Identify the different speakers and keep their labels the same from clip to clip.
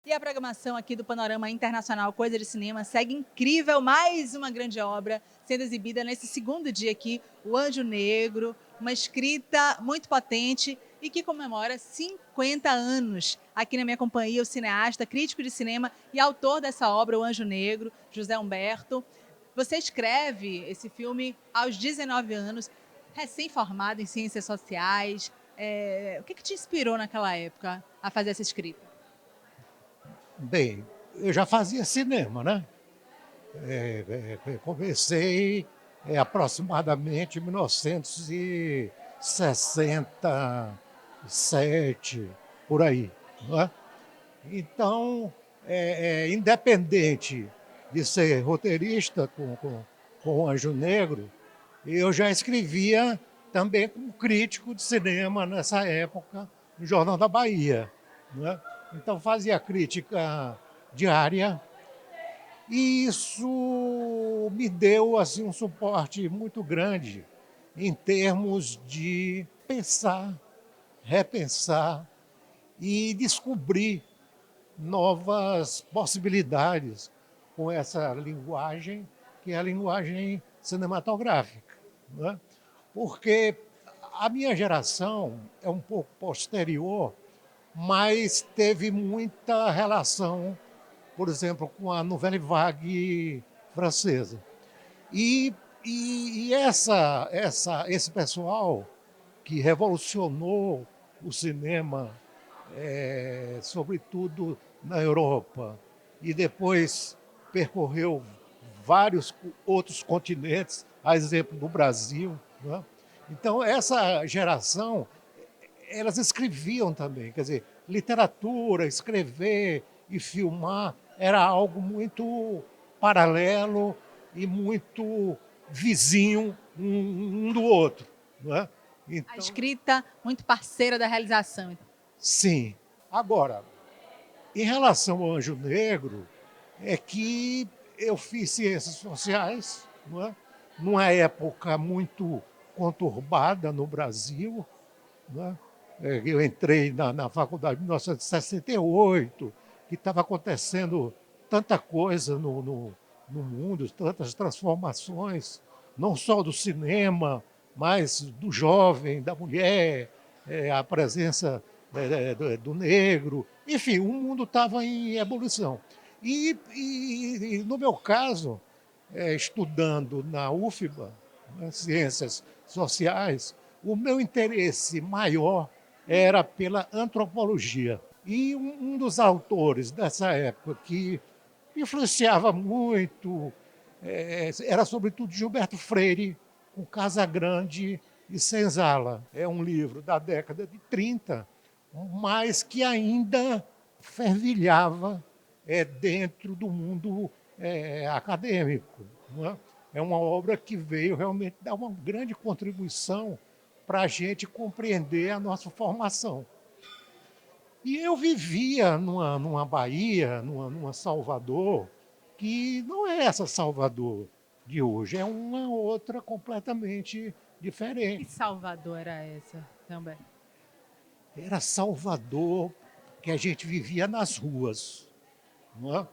Speaker 1: E a programação aqui do Panorama Internacional Coisa de Cinema segue incrível, mais uma grande obra sendo exibida nesse segundo dia aqui, O Anjo Negro, uma escrita muito potente e que comemora 50 anos. Aqui na minha companhia, o cineasta, crítico de cinema e autor dessa obra, O Anjo Negro, José Humberto. Você escreve esse filme aos 19 anos, recém-formado em ciências sociais. O que te inspirou naquela época a fazer essa escrita?
Speaker 2: Bem, eu já fazia cinema, né? Comecei aproximadamente em 1967, por aí, não é? Então, independente de ser roteirista com o Anjo Negro, eu já escrevia também como crítico de cinema nessa época, no Jornal da Bahia, não é? Então fazia crítica diária e isso me deu assim um suporte muito grande em termos de pensar, repensar e descobrir novas possibilidades com essa linguagem, que é a linguagem cinematográfica, não é? Porque a minha geração é um pouco posterior, mas teve muita relação, por exemplo, com a Nouvelle Vague francesa. E, esse pessoal que revolucionou o cinema, sobretudo na Europa, e depois percorreu vários outros continentes, a exemplo do Brasil, né? Então, essa geração, elas escreviam também, quer dizer, literatura, escrever e filmar era algo muito paralelo e muito vizinho um do outro, não é?
Speaker 1: A
Speaker 2: Então,
Speaker 1: escrita muito parceira da realização.
Speaker 2: sim. Agora, em relação ao Anjo Negro, é que eu fiz ciências sociais, não é? Numa época muito conturbada no Brasil, não é? Eu entrei na faculdade em 1968, que estava acontecendo tanta coisa no mundo, tantas transformações, não só do cinema, mas do jovem, da mulher, a presença do negro, enfim, o mundo estava em ebulição. E no meu caso, estudando na UFBA, né, Ciências Sociais, o meu interesse maior era pela antropologia. E um dos autores dessa época que influenciava muito era, sobretudo, Gilberto Freire, com Casagrande e Senzala. É um livro da década de 30, mas que ainda fervilhava dentro do mundo acadêmico. Não é? É uma obra que veio realmente dar uma grande contribuição para a gente compreender a nossa formação. E eu vivia numa Bahia, numa Salvador, que não é essa Salvador de hoje, é uma outra completamente
Speaker 1: Que
Speaker 2: diferente.
Speaker 1: Salvador era essa também?
Speaker 2: Era Salvador que a gente vivia nas ruas, não é?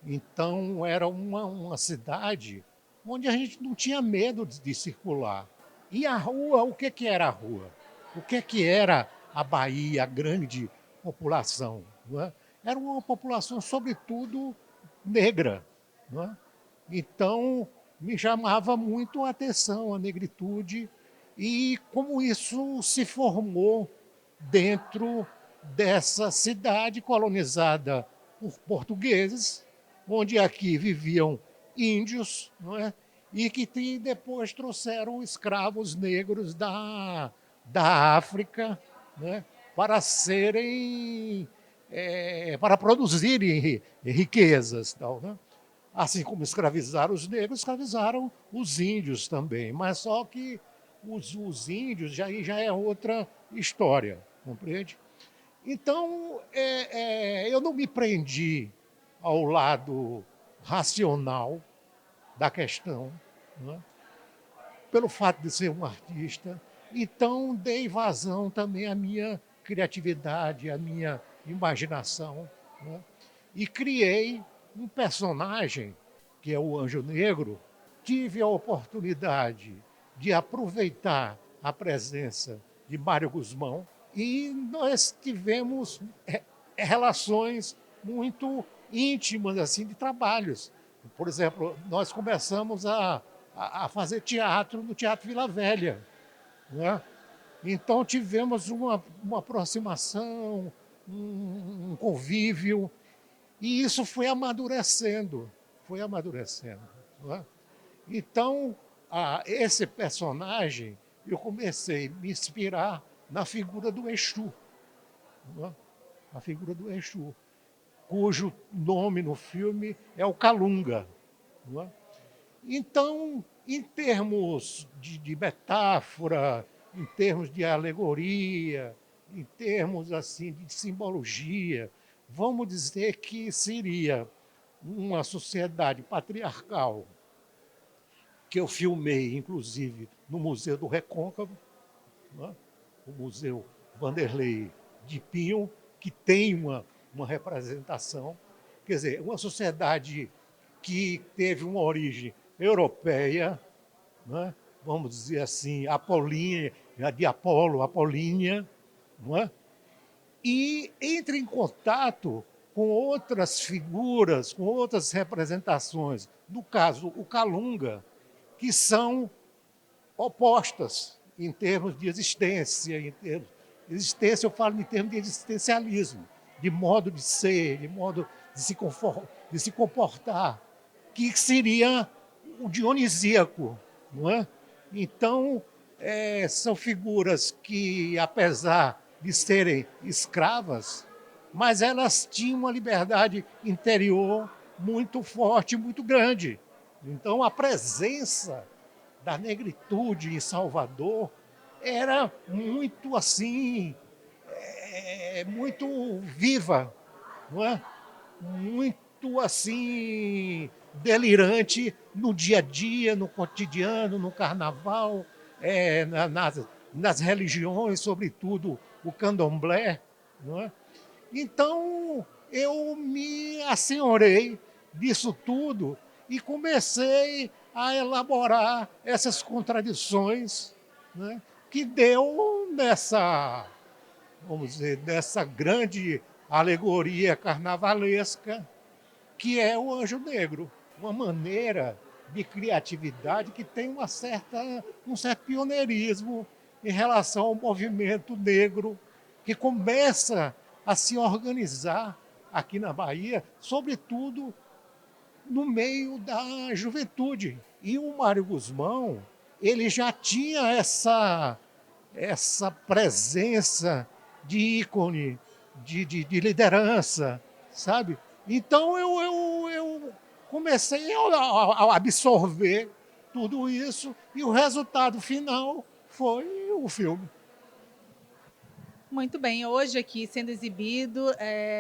Speaker 2: Então era uma cidade onde a gente não tinha medo de circular. E a rua, o que, que era a rua? O que era a Bahia, a grande população? Não é? Era uma população, sobretudo, negra. Não é? Então, me chamava muito a atenção a negritude e como isso se formou dentro dessa cidade colonizada por portugueses, onde aqui viviam índios, não é? E que depois trouxeram escravos negros da África, né? Para serem, para produzirem riquezas. Tal, né? Assim como escravizaram os negros, escravizaram os índios também. Mas só que os índios já é outra história, compreende? Então, eu não me prendi ao lado racional da questão, né? Pelo fato de ser um artista, então dei vazão também à minha criatividade, à minha imaginação, né? e criei um personagem, que é o Anjo Negro. Tive a oportunidade de aproveitar a presença de Mário Guzmão e nós tivemos relações muito íntimas assim de trabalhos. Por exemplo, nós começamos a fazer teatro no Teatro Vila Velha, né? Então tivemos uma aproximação, um convívio, e isso foi amadurecendo, foi amadurecendo, né? Então, esse personagem, eu comecei a me inspirar na figura do Exu, né? A figura do Exu, cujo nome no filme é o Calunga, né? Então, em termos de metáfora, em termos de alegoria, em termos assim de simbologia, vamos dizer que seria uma sociedade patriarcal, que eu filmei, inclusive, no Museu do Recôncavo, né? O Museu Vanderlei de Pinho, que tem uma representação. Quer dizer, uma sociedade que teve uma origem europeia, né? Vamos dizer assim, Apolínea, de Apolo, Apolínea, não é? E entra em contato com outras figuras, com outras representações, no caso, o Calunga, que são opostas em termos de existência, existência eu falo em termos de existencialismo, de modo de ser, de modo de se comportar, que seria o dionisíaco, não é? Então, são figuras que, apesar de serem escravas, mas elas tinham uma liberdade interior muito forte, muito grande. Então, a presença da negritude em Salvador era muito assim, muito viva, não é? Muito assim delirante no dia a dia, no cotidiano, no carnaval, nas religiões, sobretudo o candomblé, não é? Então eu me assenhorei disso tudo e comecei a elaborar essas contradições, né, que deu nessa, vamos dizer, nessa grande alegoria carnavalesca que é o Anjo Negro, uma maneira de criatividade que tem um certo pioneirismo em relação ao movimento negro que começa a se organizar aqui na Bahia, sobretudo no meio da juventude. E o Mário Guzmão, ele já tinha essa presença de ícone, de liderança, sabe? Então eu comecei a absorver tudo isso e o resultado final foi o filme.
Speaker 1: Muito bem, hoje aqui sendo exibido,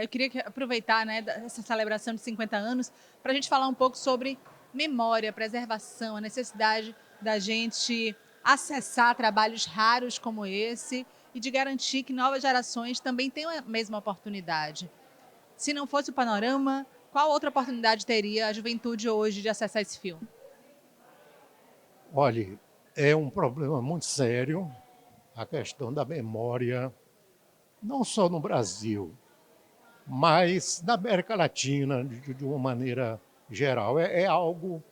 Speaker 1: eu queria aproveitar, né, essa celebração de 50 anos para a gente falar um pouco sobre memória, preservação, a necessidade da gente acessar trabalhos raros como esse e de garantir que novas gerações também tenham a mesma oportunidade. Se não fosse o Panorama, qual outra oportunidade teria a juventude hoje de acessar esse filme?
Speaker 2: Olhe, é um problema muito sério a questão da memória, não só no Brasil, mas na América Latina, de uma maneira geral. É algo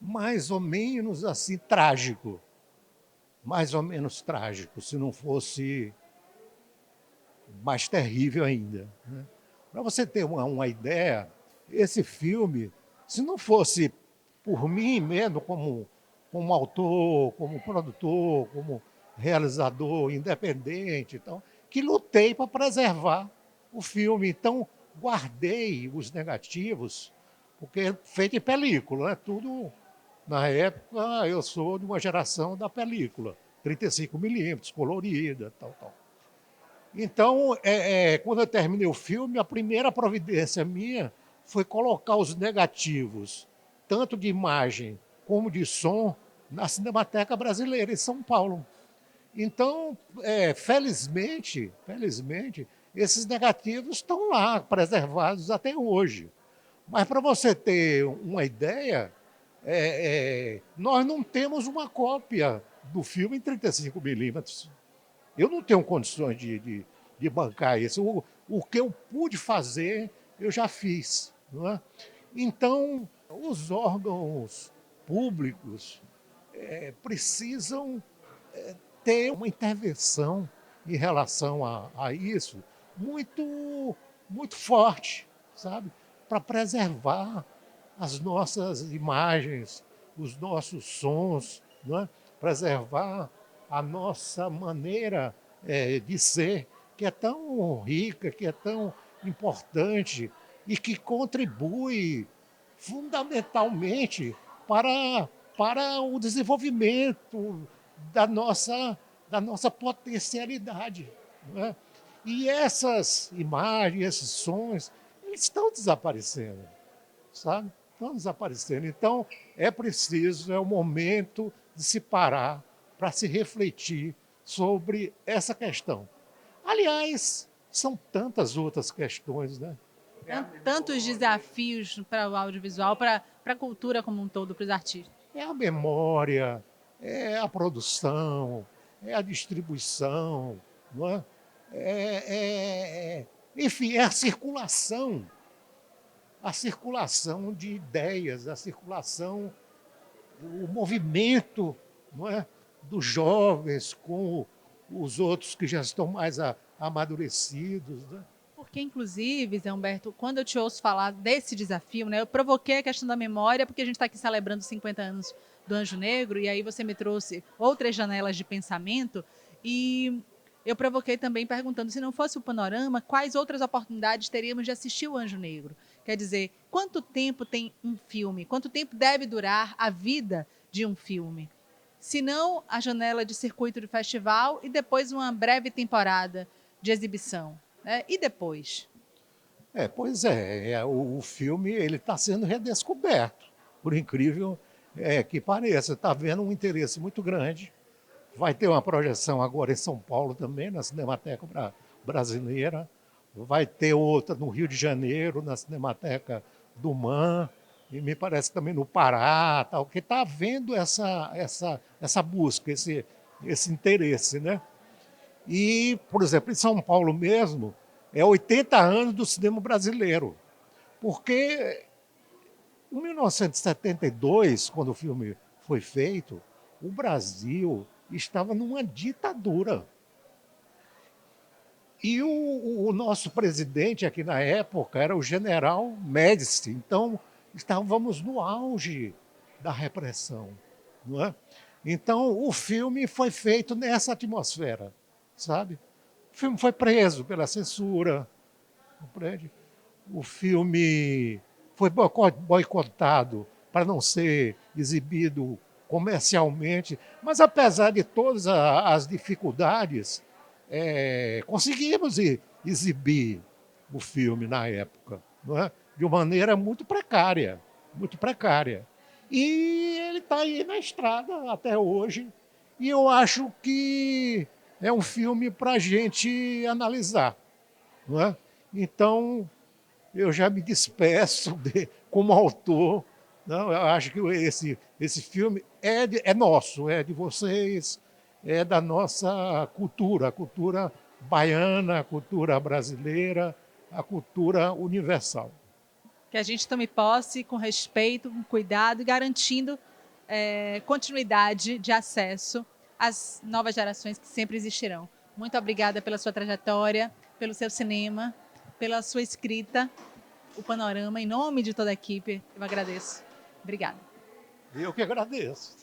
Speaker 2: mais ou menos assim trágico, mais ou menos trágico, se não fosse mais terrível ainda, né? Para você ter uma ideia, esse filme, se não fosse por mim mesmo, como autor, como produtor, como realizador independente, então, que lutei para preservar o filme. Então, guardei os negativos, porque é feito em película, né? Tudo, na época, eu sou de uma geração da película, 35 milímetros, colorida, tal, tal. Então, quando eu terminei o filme, a primeira providência minha foi colocar os negativos, tanto de imagem como de som, na Cinemateca Brasileira, em São Paulo. Então, felizmente, esses negativos estão lá, preservados até hoje. Mas para você ter uma ideia, nós não temos uma cópia do filme em 35 milímetros. Eu não tenho condições de bancar isso. O que eu pude fazer, eu já fiz. Não é? Então, os órgãos públicos precisam ter uma intervenção em relação a isso muito, muito forte, sabe? Para preservar as nossas imagens, os nossos sons, não é? Preservar a nossa maneira de ser, que é tão rica, que é tão importante e que contribui fundamentalmente para o desenvolvimento da nossa potencialidade. Não é? E essas imagens, esses sons, eles estão desaparecendo, sabe? Estão desaparecendo. Então, é o momento de se parar para se refletir sobre essa questão. Aliás, são tantas outras questões, né?
Speaker 1: Tantos desafios para o audiovisual, para a cultura como um todo, para os artistas.
Speaker 2: É a memória, é a produção, é a distribuição, não é? Enfim, é a circulação de ideias, a circulação, o movimento, não é? Dos jovens com os outros que já estão mais amadurecidos. Né?
Speaker 1: Porque, inclusive, Zé Humberto, quando eu te ouço falar desse desafio, né, eu provoquei a questão da memória, porque a gente está aqui celebrando 50 anos do Anjo Negro, e aí você me trouxe outras janelas de pensamento, e eu provoquei também perguntando, se não fosse o Panorama, quais outras oportunidades teríamos de assistir o Anjo Negro? Quer dizer, quanto tempo tem um filme? Quanto tempo deve durar a vida de um filme? Se não a janela de circuito de festival e depois uma breve temporada de exibição. Né? E depois?
Speaker 2: Pois o filme ele está sendo redescoberto, por incrível que pareça. Está havendo um interesse muito grande. Vai ter uma projeção agora em São Paulo também, na Cinemateca Brasileira. Vai ter outra no Rio de Janeiro, na Cinemateca do MAN. E me parece também no Pará, tal, que está havendo essa busca, esse interesse. Né? E, por exemplo, em São Paulo mesmo, é 80 anos do cinema brasileiro. Porque em 1972, quando o filme foi feito, o Brasil estava numa ditadura. E o nosso presidente aqui na época era o general Médici. Então, estávamos no auge da repressão. Não é? Então, o filme foi feito nessa atmosfera, sabe? O filme foi preso pela censura, compreende? O filme foi boicotado para não ser exibido comercialmente, mas apesar de todas as dificuldades, conseguimos exibir o filme na época, não é? De uma maneira muito precária, muito precária. E ele está aí na estrada até hoje, e eu acho que é um filme para a gente analisar. Não é? Então, eu já me despeço como autor. Não, eu acho que esse filme é nosso, é de vocês, é da nossa cultura, a cultura baiana, a cultura brasileira, a cultura universal.
Speaker 1: Que a gente tome posse com respeito, com cuidado e garantindo continuidade de acesso às novas gerações que sempre existirão. Muito obrigada pela sua trajetória, pelo seu cinema, pela sua escrita, o Panorama. Em nome de toda a equipe, eu agradeço. Obrigada.
Speaker 2: Eu que agradeço.